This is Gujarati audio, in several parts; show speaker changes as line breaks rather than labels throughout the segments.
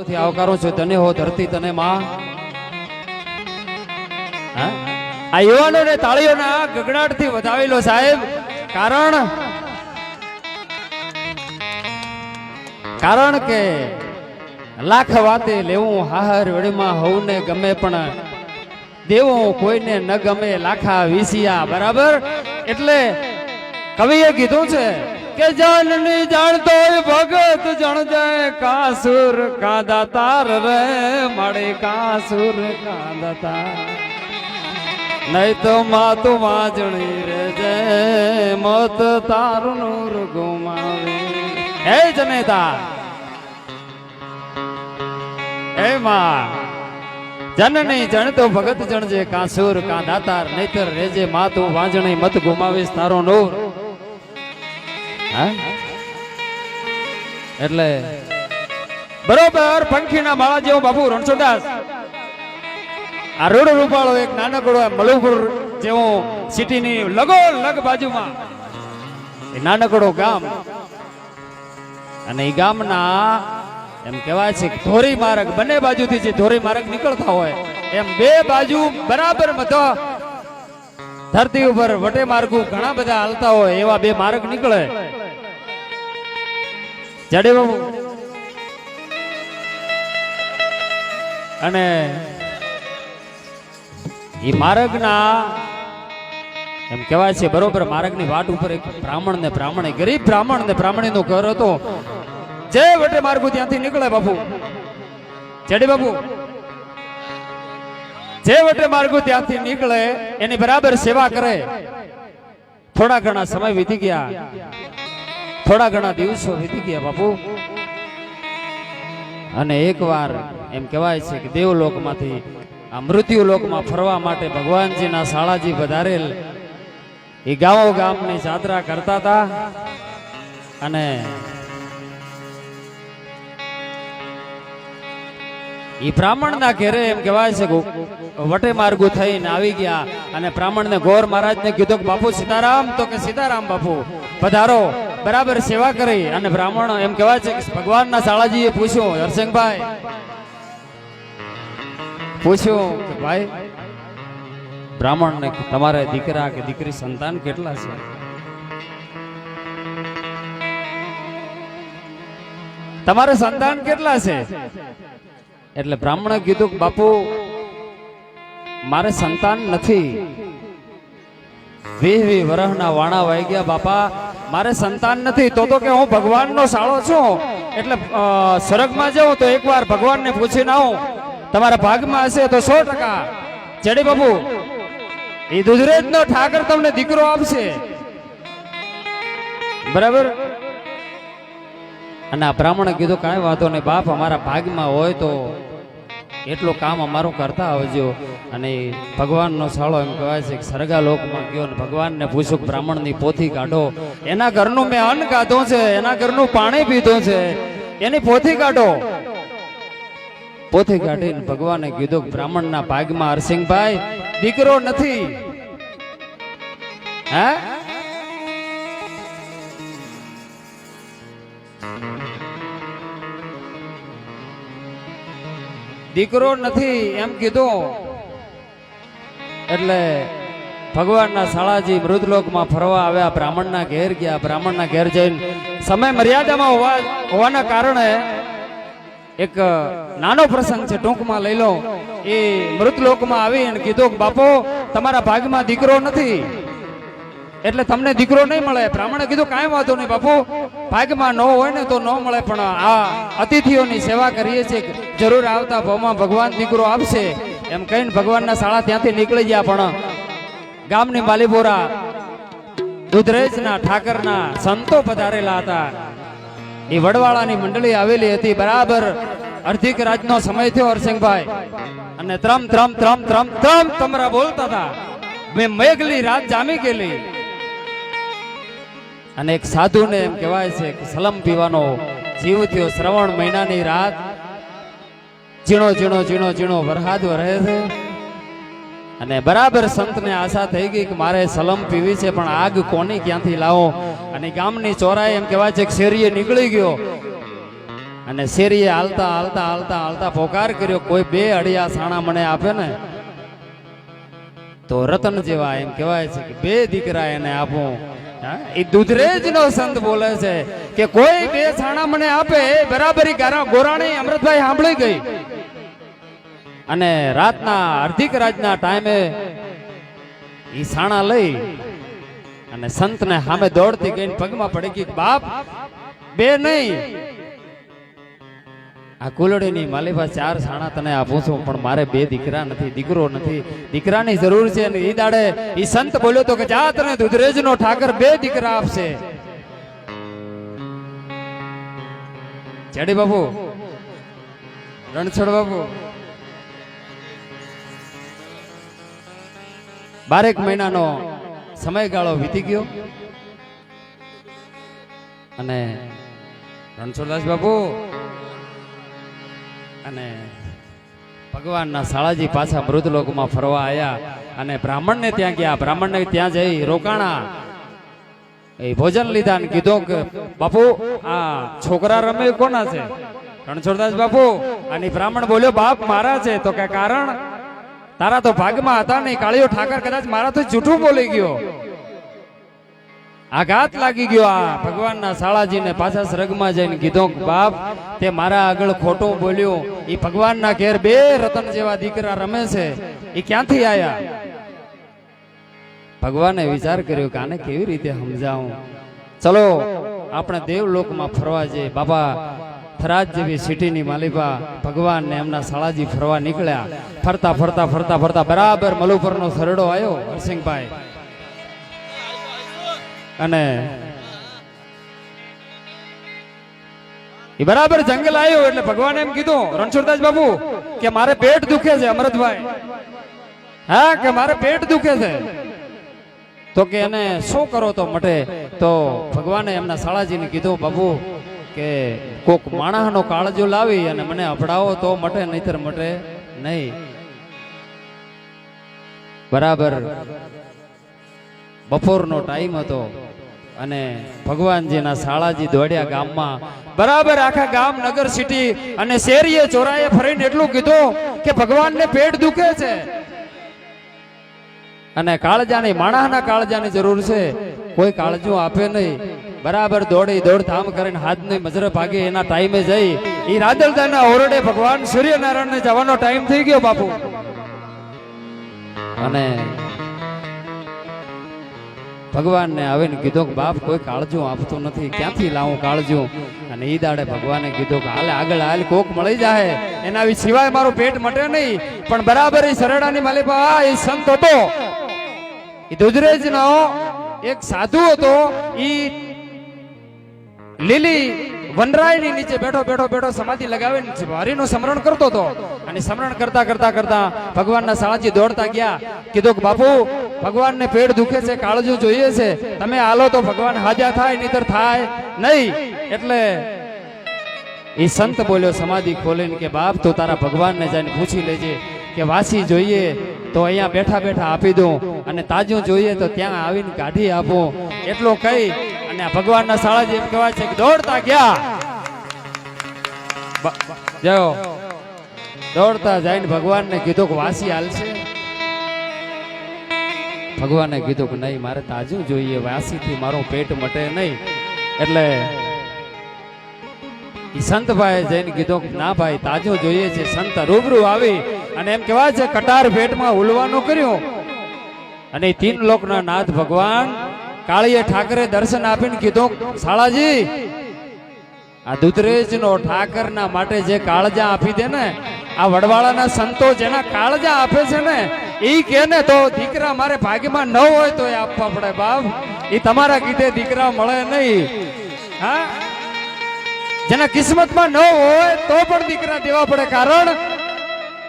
આવકારો છું તને હો ધરતી તને માં. આ યુવાનોને તાળીઓના ગગડાટથી વધાવેલો સાહેબ. કારણ કે લાખ વાતે લેવું હાહર વેડીમાં હવને ગમે પણ દેવું કોઈને ન ગમે લાખા વિસિયા. બરાબર. એટલે કવિએ કીધું છે કે જાનની જાણતો ભગત જણ જાય કાસુર કા દાતાર રે મળે કાસુર કા દાતાર. નહીં તો માતું વાજણી રે જય મત તારું નૂર ગુમાવે. હે જનેતા હે માં જનની જણતો ભગત જણજે કાસુર કા દાતાર નહીતર રેજે માતું વાજણી મત ગુમાવીશ તારો નૂર. એટલે બરોબર પંખીના માળા જેવો બાપુ રણછોડદાસ આ રોડ રૂપાળો એક નાનકડો મલુપુર જેવો સિટીની લગોલગ બાજુમાં એ નાનકડો ગામ અને એ ગામના એમ કહેવાય છે ધોરી માર્ગ બંને બાજુથી જે ધોરી માર્ગ નીકળતા હોય એમ બે બાજુ બરાબર બધા ધરતી ઉપર વટે માર્ગો ઘણા બધા હાલતા હોય એવા બે માર્ગ નીકળે. જાડે બાબુ અને એ માર્ગના એમ કહેવાય છે બરોબર માર્ગની વાટ ઉપર એક બ્રાહ્મણ ગરીબ બ્રાહ્મણ ને બ્રાહ્મણીનો ઘર હતો. જે વટે માર્ગો ત્યાંથી નીકળે બાપુ જાડે બાબુ જે વટે માર્ગો ત્યાંથી નીકળે એની બરાબર સેવા કરે. થોડા ઘણા સમય વીતી ગયા, થોડા ઘણા દિવસો વીતી ગયા બાપુ. અને એકવાર એમ કહેવાય છે કે દેવલોકમાંથી આ મૃત્યુ લોકમાં ફરવા માટે ભગવાનજીના શાળાજી પધારેલ એ ગામો ગામની જાત્રા કરતા હતા. અને એ બ્રાહ્મણના ઘેરે એમ કહેવાય છે વટે માર્ગો થઈને આવી ગયા અને બ્રાહ્મણને ગોર મહારાજને કીધું કે બાપુ સીતારામ. તો કે સીતારામ બાપુ પધારો. બરાબર સેવા કરી અને બ્રાહ્મણ એમ કહેવાય છે કે ભગવાનના શાળાજીએ પૂછ્યું હરસિંહભાઈ પૂછ્યું કે ભાઈ બ્રાહ્મણને તમારે દીકરા કે દીકરી સંતાન કેટલા છે? તમારે સંતાન કેટલા છે? એટલે બ્રાહ્મણે કીધું કે બાપુ મારે સંતાન નથી. 20 વર્ષના વાણા વાઈ ગયા બાપા, મારે સંતાન નથી. તો કે હું ભગવાનનો સાળો છું એટલે સ્વર્ગમાં જાઉં તો એકવાર ભગવાનને પૂછીને આવું, તમારા ભાગમાં હશે તો 100%. જડે બાપુ એ દુધરેજનો ઠાકર તમને દીકરો આપશે. બરાબર. અને આ બ્રાહ્મણે કીધું કાંઈ વાંધો નહીં બાપ, અમારા ભાગમાં હોય તો એટલું કામ અમારું કરતા આવજો. અને ભગવાનનો સાળો એમ કહેવાય છે કે સરગા લોકમાં ગયો ને ભગવાનને પૂછ્યું બ્રાહ્મણની પોથી કાઢો, એના ઘરનું મેં અન્ન ખાધું છે, એના ઘરનું પાણી પીધું છે, એની પોથી કાઢો. પોથી કાઢીને ભગવાને કીધું કે બ્રાહ્મણના ભાગમાં હરસિંહભાઈ દીકરો નથી. હે દીકરો નથી એમ કીધું. એટલે ભગવાનના શાળાજી મૃતલોકમાં ફરવા આવ્યા, બ્રાહ્મણના ઘેર ગયા. બ્રાહ્મણના ઘેર જઈને સમય મર્યાદામાં હોવાના કારણે એક નાનો પ્રસંગ છે, ટૂંકમાં લઈ લો. એ મૃતલોકમાં આવી અને કીધું કે બાપુ તમારા ભાગમાં દીકરો નથી એટલે તમને દીકરો નહીં મળે. બ્રાહ્મણે કીધું કાંઈ વાંધો નહીં બાપુ, ભાગમાં ન હોય ને તો ન મળે, પણ આ અતિથિઓની સેવા કરીએ છીએ, જરૂર આવતા ભાવમાં ભગવાન દીકરો આપશે એમ કહીને ભગવાનના શાળા ત્યાંથી નીકળી ગયા. પણ ગામની માલીપોરા દુધરેજના ઠાકરના સંતો પધારેલા હતા. એ વડવાળાની મંડળી આવેલી હતી. બરાબર અર્ધિક રાજનો સમય થયો હરસિંહભાઈ, અને ત્રમ ત્રમ ત્રમ ત્રમ ત્રમ તમરા બોલતા હતા. મેં મેઘલી રાત જામી ગયેલી. અને એક સાધુને એમ કહેવાય છે કે સલમ પીવાનો જીવ થયો. શ્રવણ મહિનાની રાત, ઝીણો ઝીણો ઝીણો ઝીણો વરસાદ વરસે છે. અને બરાબર સંતને આશા થઈ ગઈ કે મારે સલમ પીવી છે, પણ આગ કોની ક્યાંથી લાવો. અને ગામની ચોરાએ એમ કહેવાય છે કે શેરીએ નીકળી ગયો અને શેરીએ હાલતા હાલતા હાલતા હાલતા પોકાર કર્યો, કોઈ બે અડિયા સાણા મને આપે ને તો રતન જેવા, એમ કહેવાય છે કે બે દીકરા એને આપું. એ દુધરેજ નો સંત બોલે છે કે કોઈ બે છાણા મને આપે બરાબરી ગોરાણી અમૃતભાઈ સાંભળી ગઈ. અને રાતના અર્ધિક રાજના ટાઈમે ઈ છાણા લઈ અને સંતને સામે દોડતી ગઈને પગમાં પડી ગઈ, બાપ બે નહીં, આ કુલડીની માલિબા ચાર છાણા તને આપું છું, પણ મારે બે દીકરા નથી, દીકરો નથી, દીકરાની જરૂર છે. અને ઈ દાડે ઈ સંત બોલ્યો તો કે જા તને દુધરેજનો ઠાકર બે દીકરા આપશે. ચેડી બાપુ, રણછોડ બાપુ, 12 મહિનાનો સમયગાળો વીતી ગયો અને રણછોડદાસ બાપુ અને ભગવાનના સાળાજી પાછા મૃતલોકમાં ફરવા આવ્યા અને બ્રાહ્મણને ત્યાં ગયા. બ્રાહ્મણને ત્યાં જઈ રોકાણા, એ ભોજન લીધા ને કીધું કે બાપુ આ છોકરા રમે કોના છે? રણછોડદાસ બાપુ. અને બ્રાહ્મણ બોલ્યો, બાપ મારા છે. તો કે કારણ? તારા તો ભાગમાં હતા નહીં, કાળિયો ઠાકર કદાચ મારા તો જૂઠું બોલી ગયો, આઘાત લાગી ગયો. આ ભગવાનના સાળાજીને પાછા સ્વર્ગમાં જઈને કીધું, બાપ તે મારા આગળ ખોટું બોલ્યું, એ ભગવાનના ઘેર બે રતન જેવા દીકરા રમે છે, એ ક્યાંથી આયા? ભગવાને વિચાર કર્યો કે આને કેવી રીતે સમજાવું, ચલો આપણે દેવલોકમાં ફરવા જઈએ. બાપા થરાદ જેવી સિટીની માલિબા ભગવાન ને એમના સાળાજી ફરવા નીકળ્યા. ફરતા ફરતા ફરતા ફરતા બરાબર મલુપરનો સરડો આવ્યો હરસિંહભાઈ, અને એ બરાબર જંગલ આવ્યો એટલે ભગવાન એમ કીધું, રણછોડદાસ બાપુ કે મારે પેટ દુખે છે. અમૃતભાઈ, હા કે મારે પેટ દુખે છે. તો કે એને શું કરો તો મટે? તો ભગવાને એમના સાળાજીને કીધું, બાપુ કે કોક માણસનો કાળજો લાવી અને મને અપડાવો તો મટે, નહીતર મટે નહીં. બરાબર બપોરનો ટાઈમ હતો અને ભગવાનજીના સાળાજી દોડ્યા ગામમાં. બરાબર આખા ગામ, નગર, સિટી અને શેરીએ ચોરાએ ફરીને એટલું કીધું કે ભગવાનને પેટ દુખે છે અને કાળજાની, માણસના કાળજાની જરૂર છે, કોઈ કાળજું આપે નહીં. બરાબર દોડી દોડધામ કરીને હાથની મજરે ભાગી એના ટાઈમે જઈ એ રાદલદાના ઓરડે ભગવાન સૂર્યનારાયણને જવાનો ટાઈમ થઈ ગયો બાપુ. અને ભગવાનને આવીને કીધું કે બાપ કોઈ કાળજું આપતું નથી, ક્યાંથી લાવું કાળજું? અને ઈ દાડે ભગવાને કીધું કે હાલે આગળ હાલ, કોક મળી જાય એના સિવાય મારું પેટ મટે નહીં. પણ બરાબર એ સરડાની માલિપા એ સંત હતો, એ દુધરેજનો એક સાધુ હતો, ઈ લીલી વનરાયની નીચે બેઠો બેઠો બેઠો સમાધિ લગાવીને હરિનું સ્મરણ કરતો હતો. અને સ્મરણ કરતા કરતા કરતા ભગવાનના સાળાજી દોડતા ગયા, કીધું કે બાપુ ભગવાનને પેટ દુખે છે, કાળજું જોઈએ છે, તમે હાલો તો ભગવાન હાજા થાય, નહીતર થાય નહીં. એટલે એ સંત બોલ્યો સમાધિ ખોલીને કે બાપ તું તારા ભગવાનને જઈને પૂછી લેજે કે વાસી જોઈએ તો અહીંયા બેઠા બેઠા આપી દઉં અને તાજું જોઈએ તો ત્યાં આવીને કાઢી આપું. એટલું કહી અને ભગવાનના સાળાજી એમ કહેવાય છે કે દોડતા ગયા, જાઓ દોડતા જઈને ભગવાનને કીધું કે વાસી હાલશે? ભગવાને કીધું કે નહીં, મારે તાજું જોઈએ, વાસીથી મારું પેટ મટે નહીં. એટલે સંતભાઈ જઈને કીધું કે ના ભાઈ તાજું જોઈએ છે. સંત રૂબરૂ આવી અને એમ કહેવાય છે કટાર પેટમાં ઉલવાનું કર્યું અને 3 લોકના નાથ ભગવાન કાળીએ ઠાકરે દર્શન આપીને કીધું, સાળાજી આ દુધરેજનો ઠાકરના માટે જે કાળજા આપી દે ને, આ વડવાળાના સંતો જેના કાળજા આપે છે ને, ઈ કે ને તો દીકરા મારે ભાગ્યમાં ન હોય તો એ આપવા પડે બાપ. એ તમારા કીધે દીકરા મળે નહીં. હા, જેના કિસ્મતમાં ન હોય તો પણ દીકરા દેવા પડે.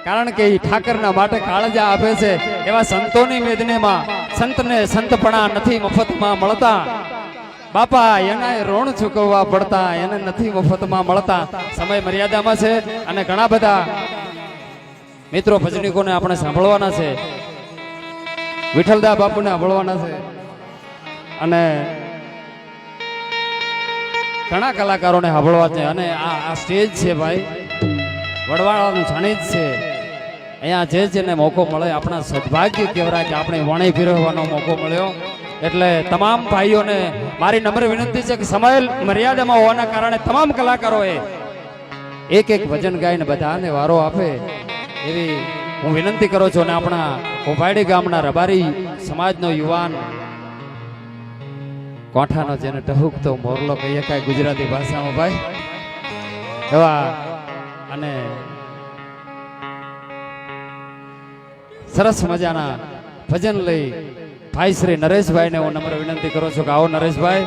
કારણ કે એ ઠાકરના માટે કાળજા આપે છે. એવા સંતોની મેદનેમાં સંતને સંતપણા નથી મફતમાં મળતા બાપા, એના ઋણ ચૂકવવા પડતા, એને નથી મફતમાં મળતા. સમય મર્યાદામાં છે અને ઘણા બધા મિત્રો ભજનીકોને આપણે સાંભળવાના છે, વિઠ્ઠલદા બાપુને સાંભળવાના છે અને ઘણા કલાકારોને સાંભળવા છે અને આ સ્ટેજ છે ભાઈ વડવાળાનું જાણી જ છે. અહીંયા જે જેને મોકો મળે આપણા સદભાગ્ય કહેવાય કે આપણે વણી ફેરવવાનો મોકો મળ્યો. એટલે તમામ ભાઈઓને મારી નમ્ર વિનંતી છે કે સમય મર્યાદામાં હોવાના કારણે તમામ કલાકારોએ એક એક ભજન ગાઈને બધાને વારો આપે એવી હું વિનંતી કરું છું. અને આપણા કોભાડી ગામના રબારી સમાજનો યુવાન કોઠાનો જેને ટહુકતો મોરલો કહીએ કાંઈ ગુજરાતી ભાષામાં ભાઈ એવા અને સરસ મજાના ભજન લઈ ભાઈ શ્રી નરેશભાઈને હું નમ્ર વિનંતી કરું છું કે આવો નરેશભાઈ.